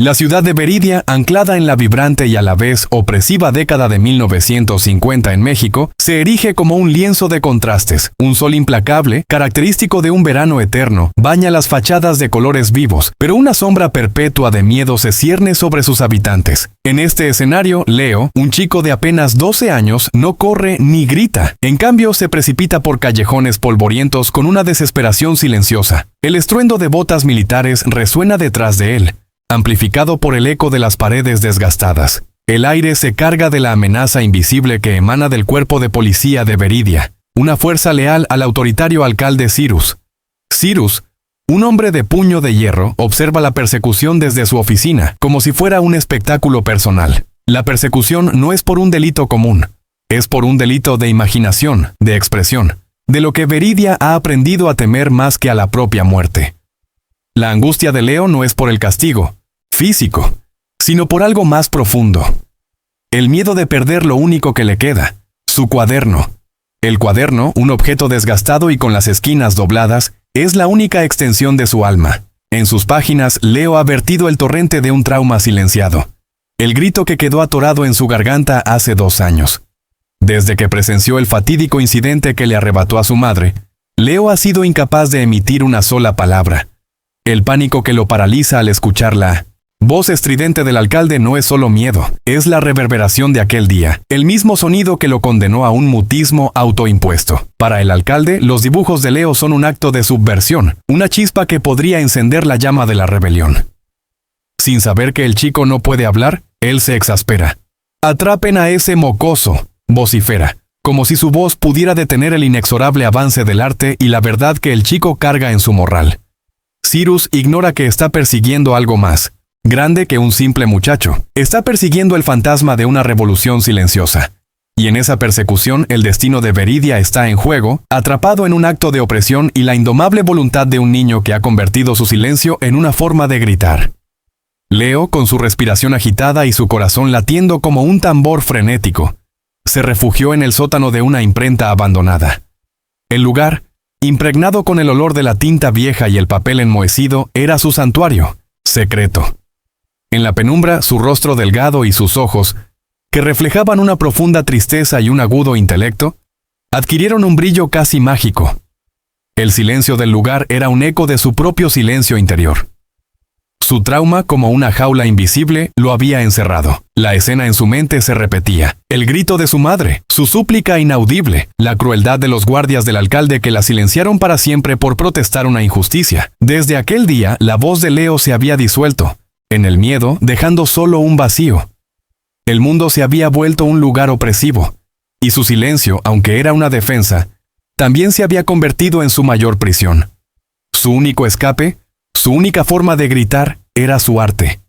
La ciudad de Veridia, anclada en la vibrante y a la vez opresiva década de 1950 en México, se erige como un lienzo de contrastes. Un sol implacable, característico de un verano eterno, baña las fachadas de colores vivos, pero una sombra perpetua de miedo se cierne sobre sus habitantes. En este escenario, Leo, un chico de apenas 12 años, no corre ni grita. En cambio, se precipita por callejones polvorientos con una desesperación silenciosa. El estruendo de botas militares resuena detrás de él, amplificado por el eco de las paredes desgastadas. El aire se carga de la amenaza invisible que emana del cuerpo de policía de Veridia, una fuerza leal al autoritario alcalde Cyrus. Cyrus, un hombre de puño de hierro, observa la persecución desde su oficina, como si fuera un espectáculo personal. La persecución no es por un delito común, es por un delito de imaginación, de expresión, de lo que Veridia ha aprendido a temer más que a la propia muerte. La angustia de Leo no es por el castigo físico, sino por algo más profundo. El miedo de perder lo único que le queda, su cuaderno. El cuaderno, un objeto desgastado y con las esquinas dobladas, es la única extensión de su alma. En sus páginas, Leo ha vertido el torrente de un trauma silenciado. El grito que quedó atorado en su garganta hace 2 años. Desde que presenció el fatídico incidente que le arrebató a su madre, Leo ha sido incapaz de emitir una sola palabra. El pánico que lo paraliza al escuchar la voz estridente del alcalde no es solo miedo, es la reverberación de aquel día, el mismo sonido que lo condenó a un mutismo autoimpuesto. Para el alcalde, los dibujos de Leo son un acto de subversión, una chispa que podría encender la llama de la rebelión. Sin saber que el chico no puede hablar, él se exaspera. «Atrapen a ese mocoso», vocifera, como si su voz pudiera detener el inexorable avance del arte y la verdad que el chico carga en su morral. Cyrus ignora que está persiguiendo algo más, grande que un simple muchacho. Está persiguiendo el fantasma de una revolución silenciosa. Y en esa persecución el destino de Veridia está en juego, atrapado en un acto de opresión y la indomable voluntad de un niño que ha convertido su silencio en una forma de gritar. Leo, con su respiración agitada y su corazón latiendo como un tambor frenético, se refugió en el sótano de una imprenta abandonada. El lugar, impregnado con el olor de la tinta vieja y el papel enmohecido, era su santuario, secreto. En la penumbra, su rostro delgado y sus ojos, que reflejaban una profunda tristeza y un agudo intelecto, adquirieron un brillo casi mágico. El silencio del lugar era un eco de su propio silencio interior. Su trauma, como una jaula invisible, lo había encerrado. La escena en su mente se repetía. El grito de su madre, su súplica inaudible, la crueldad de los guardias del alcalde que la silenciaron para siempre por protestar una injusticia. Desde aquel día, la voz de Leo se había disuelto, en el miedo, dejando solo un vacío. El mundo se había vuelto un lugar opresivo, y su silencio, aunque era una defensa, también se había convertido en su mayor prisión. Su único escape, su única forma de gritar, era su arte.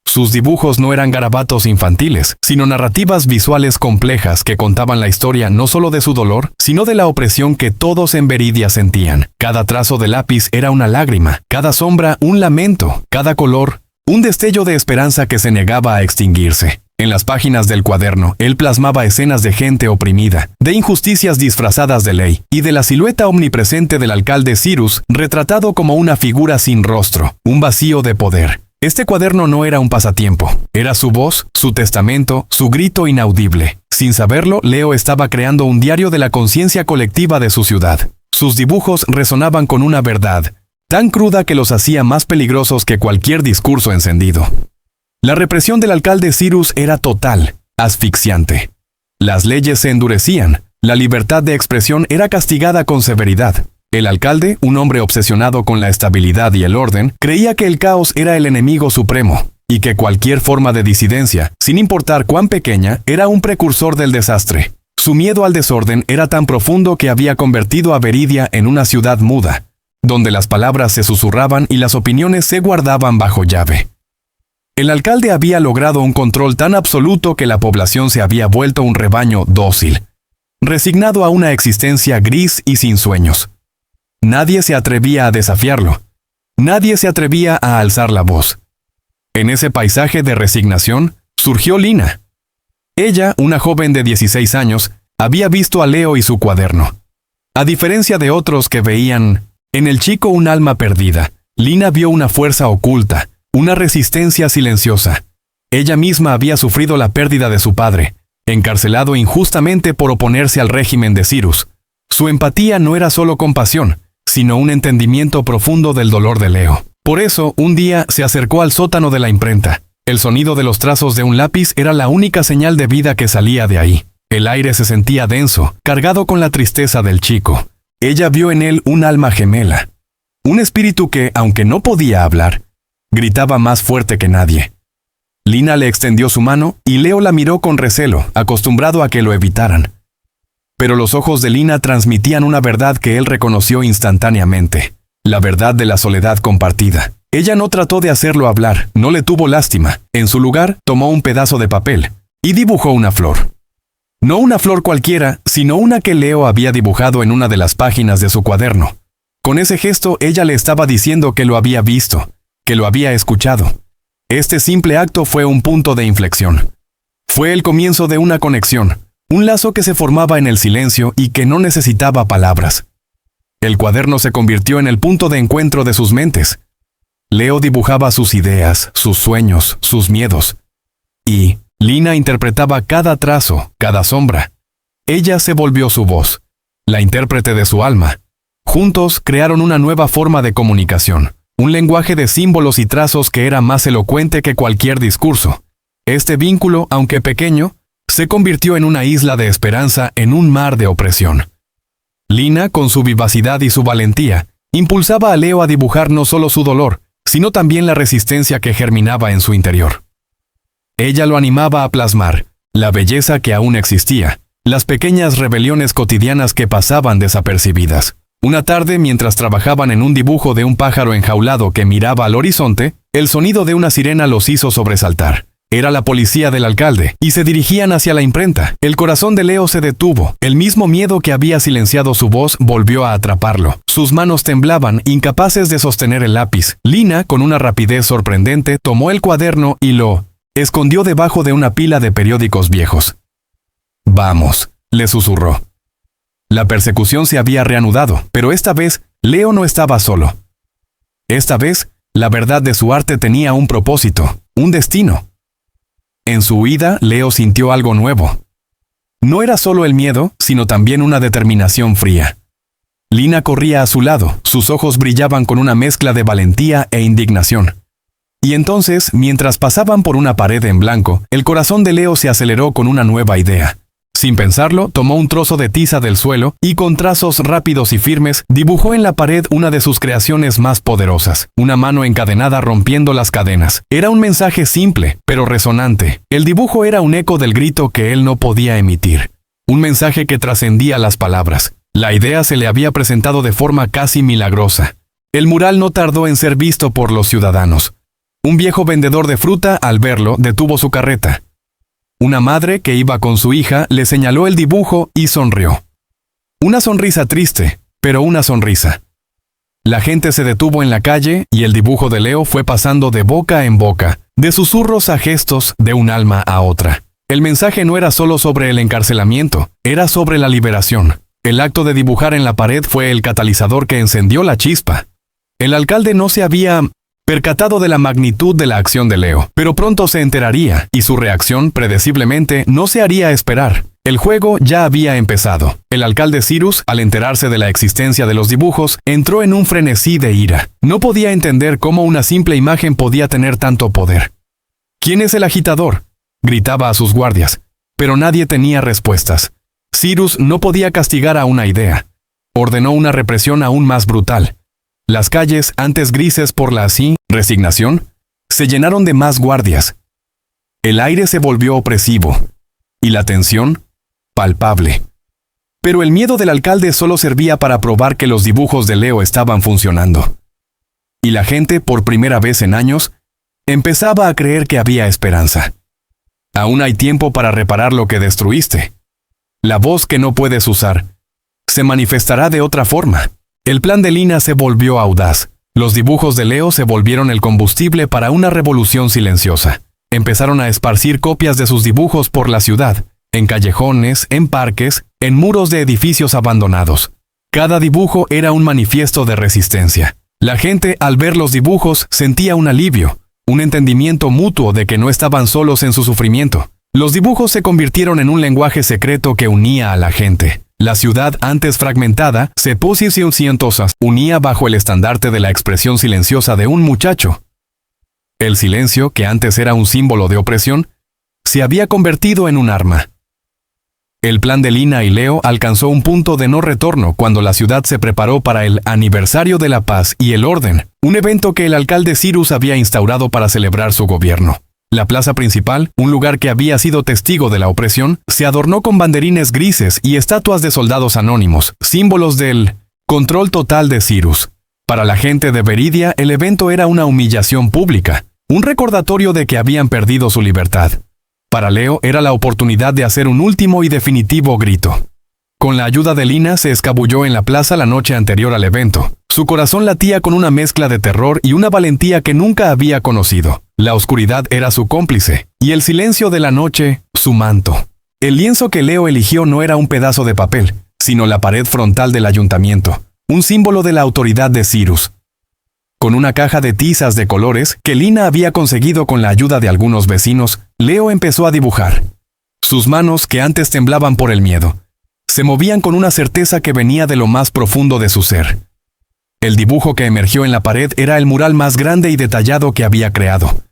Sus dibujos no eran garabatos infantiles, sino narrativas visuales complejas que contaban la historia no solo de su dolor, sino de la opresión que todos en Veridia sentían. Cada trazo de lápiz era una lágrima, cada sombra un lamento, cada color un destello de esperanza que se negaba a extinguirse. En las páginas del cuaderno, él plasmaba escenas de gente oprimida, de injusticias disfrazadas de ley, y de la silueta omnipresente del alcalde Cyrus, retratado como una figura sin rostro, un vacío de poder. Este cuaderno no era un pasatiempo, era su voz, su testamento, su grito inaudible. Sin saberlo, Leo estaba creando un diario de la conciencia colectiva de su ciudad. Sus dibujos resonaban con una verdad, tan cruda que los hacía más peligrosos que cualquier discurso encendido. La represión del alcalde Cyrus era total, asfixiante. Las leyes se endurecían, la libertad de expresión era castigada con severidad. El alcalde, un hombre obsesionado con la estabilidad y el orden, creía que el caos era el enemigo supremo, y que cualquier forma de disidencia, sin importar cuán pequeña, era un precursor del desastre. Su miedo al desorden era tan profundo que había convertido a Veridia en una ciudad muda, donde las palabras se susurraban y las opiniones se guardaban bajo llave. El alcalde había logrado un control tan absoluto que la población se había vuelto un rebaño dócil, resignado a una existencia gris y sin sueños. Nadie se atrevía a desafiarlo. Nadie se atrevía a alzar la voz. En ese paisaje de resignación surgió Lina. Ella, una joven de 16 años, había visto a Leo y su cuaderno. A diferencia de otros que veían en el chico un alma perdida, Lina vio una fuerza oculta, Una resistencia silenciosa. Ella misma había sufrido la pérdida de su padre, encarcelado injustamente por oponerse al régimen de Cyrus. Su empatía no era solo compasión, sino un entendimiento profundo del dolor de Leo. Por eso, un día se acercó al sótano de la imprenta. El sonido de los trazos de un lápiz era la única señal de vida que salía de ahí. El aire se sentía denso, cargado con la tristeza del chico. Ella vio en él un alma gemela. Un espíritu que, aunque no podía hablar, gritaba más fuerte que nadie. Lina le extendió su mano y Leo la miró con recelo, acostumbrado a que lo evitaran. Pero los ojos de Lina transmitían una verdad que él reconoció instantáneamente, la verdad de la soledad compartida. Ella no trató de hacerlo hablar, no le tuvo lástima. En su lugar, tomó un pedazo de papel y dibujó una flor. No una flor cualquiera, sino una que Leo había dibujado en una de las páginas de su cuaderno. Con ese gesto, ella le estaba diciendo que lo había visto, que lo había escuchado. Este simple acto fue un punto de inflexión. Fue el comienzo de una conexión, un lazo que se formaba en el silencio y que no necesitaba palabras. El cuaderno se convirtió en el punto de encuentro de sus mentes. Leo dibujaba sus ideas, sus sueños, sus miedos. Y Lina interpretaba cada trazo, cada sombra. Ella se volvió su voz, la intérprete de su alma. Juntos crearon una nueva forma de comunicación. Un lenguaje de símbolos y trazos que era más elocuente que cualquier discurso. Este vínculo, aunque pequeño, se convirtió en una isla de esperanza en un mar de opresión. Lina, con su vivacidad y su valentía, impulsaba a Leo a dibujar no solo su dolor, sino también la resistencia que germinaba en su interior. Ella lo animaba a plasmar la belleza que aún existía, las pequeñas rebeliones cotidianas que pasaban desapercibidas. Una tarde, mientras trabajaban en un dibujo de un pájaro enjaulado que miraba al horizonte, el sonido de una sirena los hizo sobresaltar. Era la policía del alcalde, y se dirigían hacia la imprenta. El corazón de Leo se detuvo. El mismo miedo que había silenciado su voz volvió a atraparlo. Sus manos temblaban, incapaces de sostener el lápiz. Lina, con una rapidez sorprendente, tomó el cuaderno y lo escondió debajo de una pila de periódicos viejos. «Vamos», le susurró. La persecución se había reanudado, pero esta vez Leo no estaba solo. Esta vez, la verdad de su arte tenía un propósito, un destino. En su huida, Leo sintió algo nuevo. No era solo el miedo, sino también una determinación fría. Lina corría a su lado, sus ojos brillaban con una mezcla de valentía e indignación. Y entonces, mientras pasaban por una pared en blanco, el corazón de Leo se aceleró con una nueva idea. Sin pensarlo, tomó un trozo de tiza del suelo y con trazos rápidos y firmes, dibujó en la pared una de sus creaciones más poderosas, una mano encadenada rompiendo las cadenas. Era un mensaje simple, pero resonante. El dibujo era un eco del grito que él no podía emitir. Un mensaje que trascendía las palabras. La idea se le había presentado de forma casi milagrosa. El mural no tardó en ser visto por los ciudadanos. Un viejo vendedor de fruta, al verlo, detuvo su carreta. Una madre que iba con su hija le señaló el dibujo y sonrió. Una sonrisa triste, pero una sonrisa. La gente se detuvo en la calle y el dibujo de Leo fue pasando de boca en boca, de susurros a gestos, de un alma a otra. El mensaje no era solo sobre el encarcelamiento, era sobre la liberación. El acto de dibujar en la pared fue el catalizador que encendió la chispa. El alcalde no se había percatado de la magnitud de la acción de Leo, pero pronto se enteraría, y su reacción, predeciblemente, no se haría esperar. El juego ya había empezado. El alcalde Cyrus, al enterarse de la existencia de los dibujos, entró en un frenesí de ira. No podía entender cómo una simple imagen podía tener tanto poder. «¿Quién es el agitador?», gritaba a sus guardias, pero nadie tenía respuestas. Cyrus no podía castigar a una idea. Ordenó una represión aún más brutal. Las calles, antes grises por la resignación, se llenaron de más guardias. El aire se volvió opresivo, y la tensión, palpable. Pero el miedo del alcalde solo servía para probar que los dibujos de Leo estaban funcionando. Y la gente, por primera vez en años, empezaba a creer que había esperanza. Aún hay tiempo para reparar lo que destruiste. La voz que no puedes usar se manifestará de otra forma. El plan de Lina se volvió audaz. Los dibujos de Leo se volvieron el combustible para una revolución silenciosa. Empezaron a esparcir copias de sus dibujos por la ciudad, en callejones, en parques, en muros de edificios abandonados. Cada dibujo era un manifiesto de resistencia. La gente, al ver los dibujos, sentía un alivio, un entendimiento mutuo de que no estaban solos en su sufrimiento. Los dibujos se convirtieron en un lenguaje secreto que unía a la gente. La ciudad, antes fragmentada, se posicionó, unía bajo el estandarte de la expresión silenciosa de un muchacho. El silencio, que antes era un símbolo de opresión, se había convertido en un arma. El plan de Lina y Leo alcanzó un punto de no retorno cuando la ciudad se preparó para el aniversario de la paz y el orden, un evento que el alcalde Cyrus había instaurado para celebrar su gobierno. La plaza principal, un lugar que había sido testigo de la opresión, se adornó con banderines grises y estatuas de soldados anónimos, símbolos del control total de Cyrus. Para la gente de Veridia, el evento era una humillación pública, un recordatorio de que habían perdido su libertad. Para Leo era la oportunidad de hacer un último y definitivo grito. Con la ayuda de Lina se escabulló en la plaza la noche anterior al evento. Su corazón latía con una mezcla de terror y una valentía que nunca había conocido. La oscuridad era su cómplice, y el silencio de la noche, su manto. El lienzo que Leo eligió no era un pedazo de papel, sino la pared frontal del ayuntamiento, un símbolo de la autoridad de Cyrus. Con una caja de tizas de colores que Lina había conseguido con la ayuda de algunos vecinos, Leo empezó a dibujar. Sus manos, que antes temblaban por el miedo, se movían con una certeza que venía de lo más profundo de su ser. El dibujo que emergió en la pared era el mural más grande y detallado que había creado.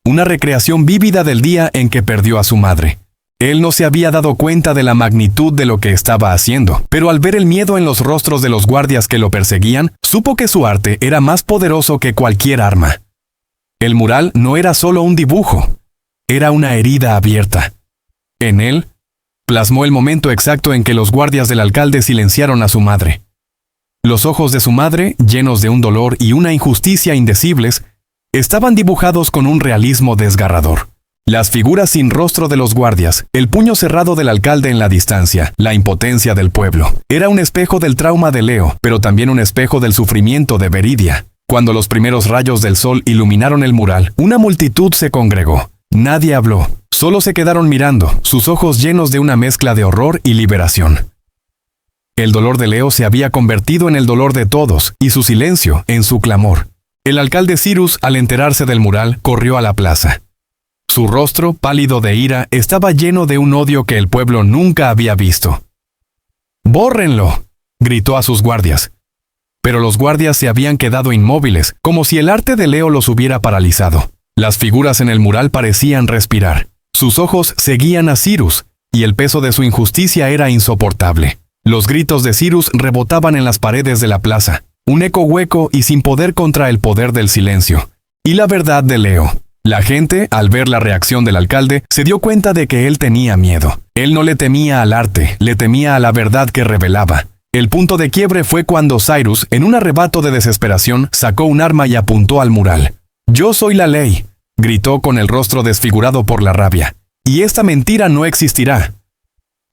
Una recreación vívida del día en que perdió a su madre. Él no se había dado cuenta de la magnitud de lo que estaba haciendo, pero al ver el miedo en los rostros de los guardias que lo perseguían, supo que su arte era más poderoso que cualquier arma. El mural no era solo un dibujo, era una herida abierta. En él, plasmó el momento exacto en que los guardias del alcalde silenciaron a su madre. Los ojos de su madre, llenos de un dolor y una injusticia indecibles, estaban dibujados con un realismo desgarrador. Las figuras sin rostro de los guardias, el puño cerrado del alcalde en la distancia, la impotencia del pueblo. Era un espejo del trauma de Leo, pero también un espejo del sufrimiento de Veridia. Cuando los primeros rayos del sol iluminaron el mural, una multitud se congregó. Nadie habló, solo se quedaron mirando, sus ojos llenos de una mezcla de horror y liberación. El dolor de Leo se había convertido en el dolor de todos, y su silencio en su clamor. El alcalde Cyrus, al enterarse del mural, corrió a la plaza. Su rostro, pálido de ira, estaba lleno de un odio que el pueblo nunca había visto. ¡Bórrenlo!, gritó a sus guardias. Pero los guardias se habían quedado inmóviles, como si el arte de Leo los hubiera paralizado. Las figuras en el mural parecían respirar. Sus ojos seguían a Cyrus, y el peso de su injusticia era insoportable. Los gritos de Cyrus rebotaban en las paredes de la plaza, un eco hueco y sin poder contra el poder del silencio. Y la verdad de Leo. La gente, al ver la reacción del alcalde, se dio cuenta de que él tenía miedo. Él no le temía al arte, le temía a la verdad que revelaba. El punto de quiebre fue cuando Cyrus, en un arrebato de desesperación, sacó un arma y apuntó al mural. «Yo soy la ley», gritó con el rostro desfigurado por la rabia. «Y esta mentira no existirá».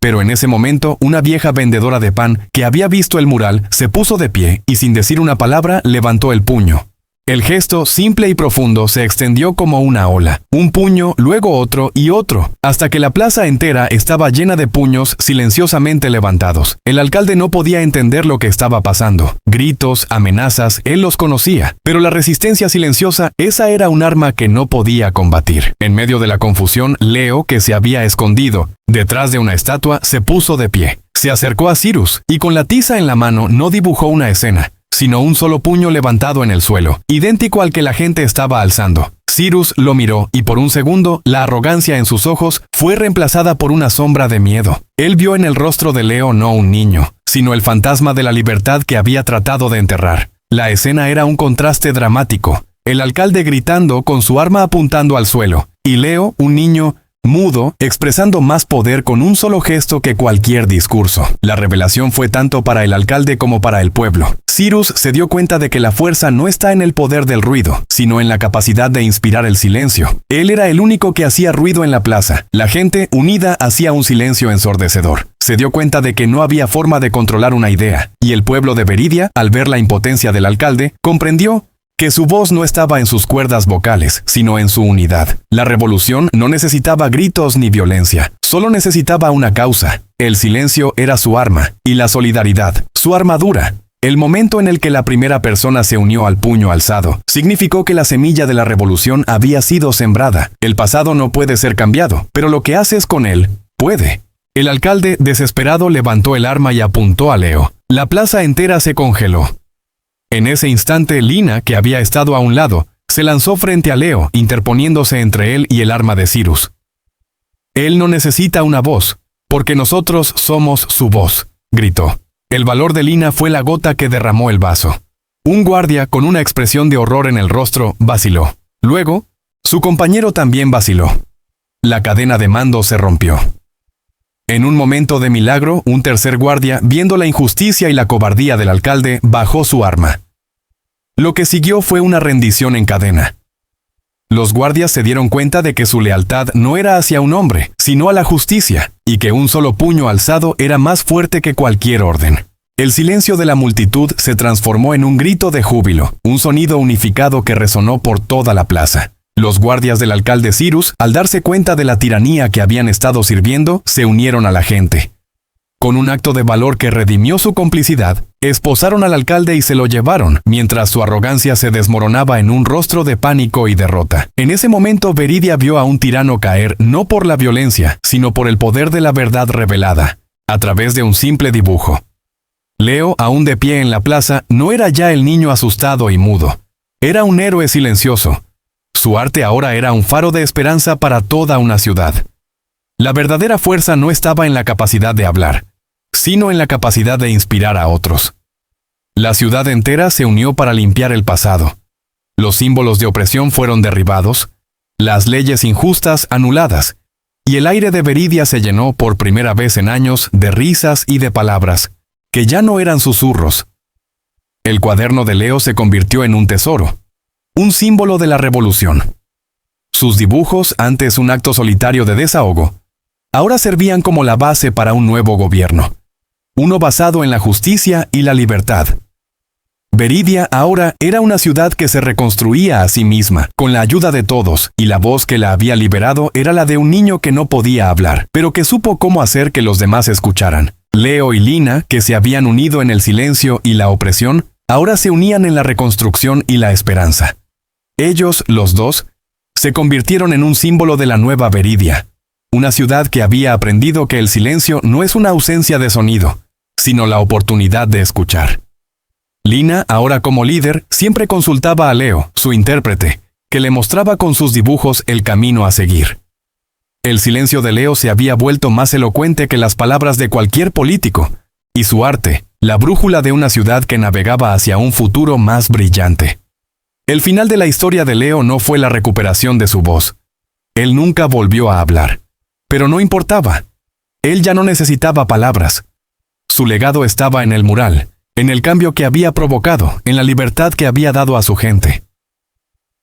Pero en ese momento, una vieja vendedora de pan, que había visto el mural, se puso de pie y sin decir una palabra, levantó el puño. El gesto, simple y profundo, se extendió como una ola. Un puño, luego otro y otro, hasta que la plaza entera estaba llena de puños silenciosamente levantados. El alcalde no podía entender lo que estaba pasando. Gritos, amenazas, él los conocía. Pero la resistencia silenciosa, esa era un arma que no podía combatir. En medio de la confusión, Leo, que se había escondido detrás de una estatua, se puso de pie. Se acercó a Cyrus, y con la tiza en la mano no dibujó una escena, sino un solo puño levantado en el suelo, idéntico al que la gente estaba alzando. Cyrus lo miró y por un segundo, la arrogancia en sus ojos fue reemplazada por una sombra de miedo. Él vio en el rostro de Leo no un niño, sino el fantasma de la libertad que había tratado de enterrar. La escena era un contraste dramático. El alcalde gritando con su arma apuntando al suelo, y Leo, un niño mudo, expresando más poder con un solo gesto que cualquier discurso. La revelación fue tanto para el alcalde como para el pueblo. Cyrus se dio cuenta de que la fuerza no está en el poder del ruido, sino en la capacidad de inspirar el silencio. Él era el único que hacía ruido en la plaza. La gente, unida, hacía un silencio ensordecedor. Se dio cuenta de que no había forma de controlar una idea, y el pueblo de Veridia, al ver la impotencia del alcalde, comprendió que su voz no estaba en sus cuerdas vocales, sino en su unidad. La revolución no necesitaba gritos ni violencia, solo necesitaba una causa. El silencio era su arma, y la solidaridad, su armadura. El momento en el que la primera persona se unió al puño alzado significó que la semilla de la revolución había sido sembrada. El pasado no puede ser cambiado, pero lo que haces con él, puede. El alcalde, desesperado, levantó el arma y apuntó a Leo. La plaza entera se congeló. En ese instante, Lina, que había estado a un lado, se lanzó frente a Leo, interponiéndose entre él y el arma de Cyrus. Él no necesita una voz, porque nosotros somos su voz, gritó. El valor de Lina fue la gota que derramó el vaso. Un guardia, con una expresión de horror en el rostro, vaciló. Luego, su compañero también vaciló. La cadena de mando se rompió. En un momento de milagro, un tercer guardia, viendo la injusticia y la cobardía del alcalde, bajó su arma. Lo que siguió fue una rendición en cadena. Los guardias se dieron cuenta de que su lealtad no era hacia un hombre, sino a la justicia, y que un solo puño alzado era más fuerte que cualquier orden. El silencio de la multitud se transformó en un grito de júbilo, un sonido unificado que resonó por toda la plaza. Los guardias del alcalde Cyrus, al darse cuenta de la tiranía que habían estado sirviendo, se unieron a la gente. Con un acto de valor que redimió su complicidad, esposaron al alcalde y se lo llevaron, mientras su arrogancia se desmoronaba en un rostro de pánico y derrota. En ese momento, Veridia vio a un tirano caer no por la violencia, sino por el poder de la verdad revelada, a través de un simple dibujo. Leo, aún de pie en la plaza, no era ya el niño asustado y mudo. Era un héroe silencioso. Su arte ahora era un faro de esperanza para toda una ciudad. La verdadera fuerza no estaba en la capacidad de hablar, sino en la capacidad de inspirar a otros. La ciudad entera se unió para limpiar el pasado. Los símbolos de opresión fueron derribados, las leyes injustas anuladas, y el aire de Veridia se llenó por primera vez en años de risas y de palabras, que ya no eran susurros. El cuaderno de Leo se convirtió en un tesoro, un símbolo de la revolución. Sus dibujos, antes un acto solitario de desahogo, ahora servían como la base para un nuevo gobierno, uno basado en la justicia y la libertad. Veridia ahora era una ciudad que se reconstruía a sí misma, con la ayuda de todos, y la voz que la había liberado era la de un niño que no podía hablar, pero que supo cómo hacer que los demás escucharan. Leo y Lina, que se habían unido en el silencio y la opresión, ahora se unían en la reconstrucción y la esperanza. Ellos, los dos, se convirtieron en un símbolo de la nueva Veridia, una ciudad que había aprendido que el silencio no es una ausencia de sonido, sino la oportunidad de escuchar. Lina, ahora como líder, siempre consultaba a Leo, su intérprete, que le mostraba con sus dibujos el camino a seguir. El silencio de Leo se había vuelto más elocuente que las palabras de cualquier político, y su arte, la brújula de una ciudad que navegaba hacia un futuro más brillante. El final de la historia de Leo no fue la recuperación de su voz. Él nunca volvió a hablar. Pero no importaba. Él ya no necesitaba palabras. Su legado estaba en el mural, en el cambio que había provocado, en la libertad que había dado a su gente.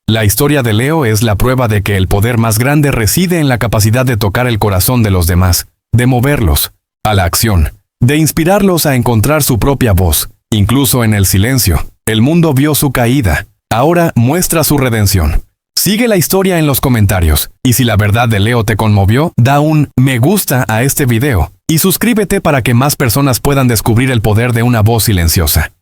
La historia de Leo es la prueba de que el poder más grande reside en la capacidad de tocar el corazón de los demás, de moverlos a la acción, de inspirarlos a encontrar su propia voz. Incluso en el silencio, el mundo vio su caída. Ahora muestra su redención. Sigue la historia en los comentarios, y si la verdad de Leo te conmovió, da un me gusta a este video, y suscríbete para que más personas puedan descubrir el poder de una voz silenciosa.